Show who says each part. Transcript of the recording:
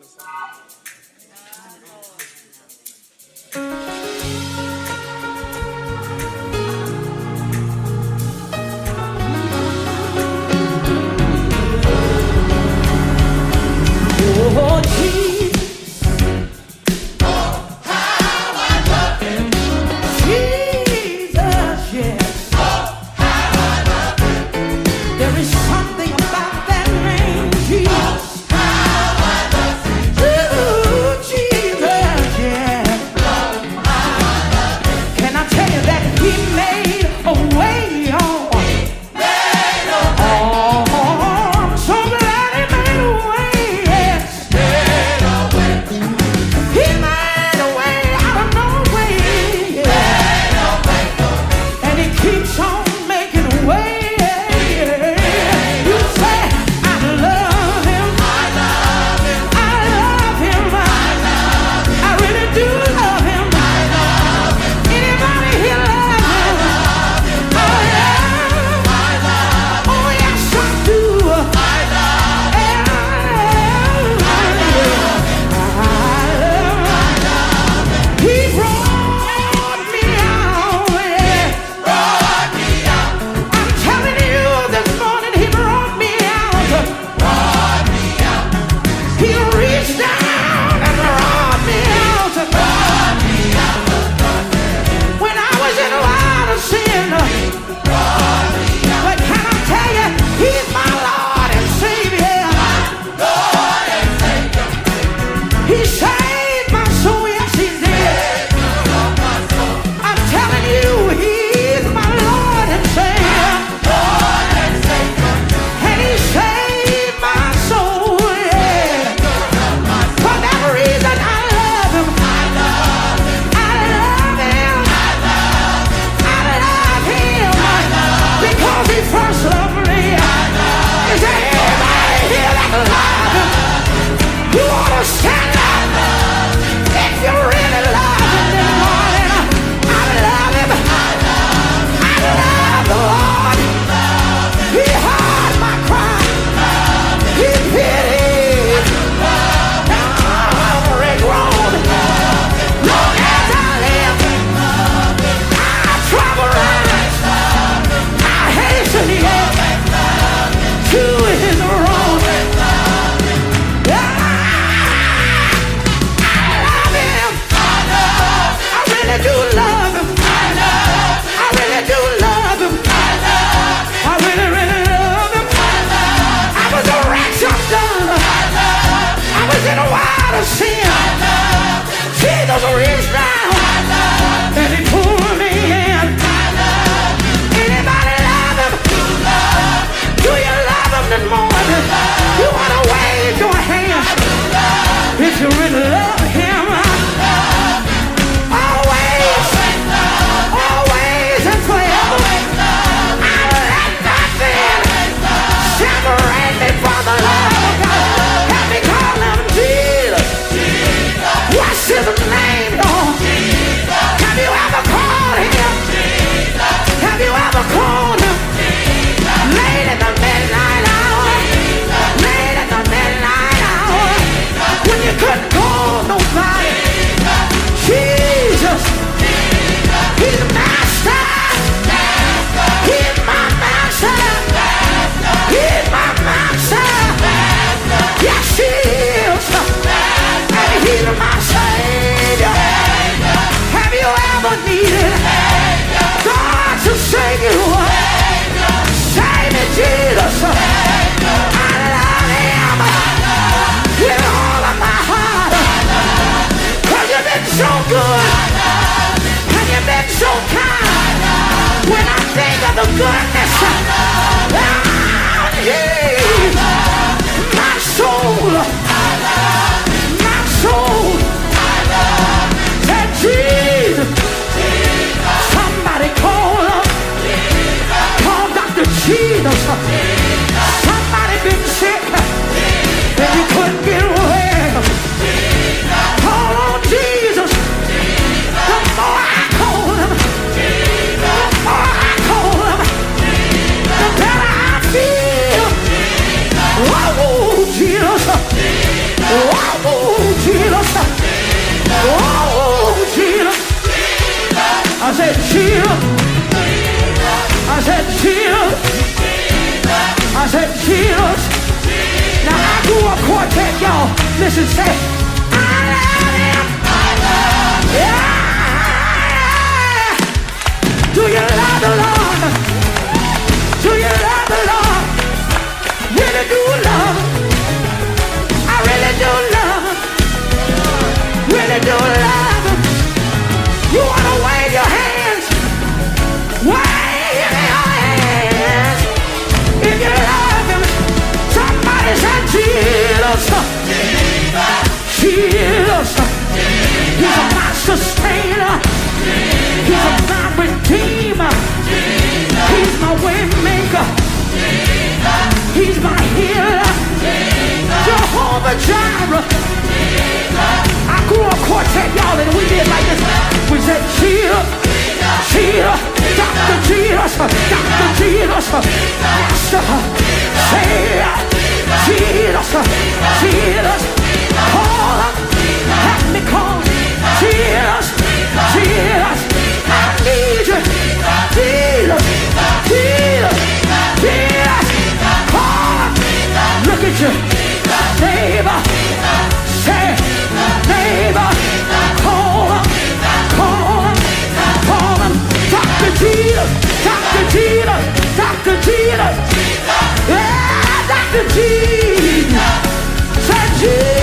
Speaker 1: Oh, Jesus, Jesus, yes. There is something about that name, Jesus. Ooh, Jesus, yeah. Can I tell you that He made a way? Oh, I'm so glad He made a way, yes. He made a way out of no way, yeah. And He keeps on making a way. You say, I love Him. I love Him. I love Him. I love Him. I really do love Him. I love Him. Anybody here love Him? I love Him. I love Him. Oh yes, I do. I love Him. I love Him. He brought me out. Brought me out. I'm telling you this morning, He brought me out. Brought me out. He reached down and brought me out. Brought me out. When I was in a wild of sin. Brought me out. But can I tell you, He's my Lord and Savior. Lord and Savior. He saved my soul, yes He did. I'm telling you, He's my Lord and Savior. Lord and Savior. And He saved my soul, yeah. For that reason I love Him. I love Him. I love Him. I love Him. Because He first loved me. Is there anybody here that love Him? You ought to stand up Listen, say, I love him. Yeah. Do you love the Lord? Do you love the Lord? Really do love him. I really do love him. Really do love him. You want to wave your hands? Wave your hands. If you love him, somebody say Jesus. Jesus. He's my sustainer. He's my redeemer. He's my way maker. He's my healer. Jehovah Jireh. I grew up quartet, y'all, and we did like this. We said, Jesus, Jesus, Dr. Jesus, Dr. Jesus, Master, Savior, Jesus, Jesus, call him, help me call Jesus, Jesus, I need you, Jesus, Jesus, Jesus, call him, look at you, neighbor, say, neighbor, call him, call him, call him, Dr. Jesus, Dr. Jesus, Dr. Jesus, yeah, Dr. Jesus, say Jesus.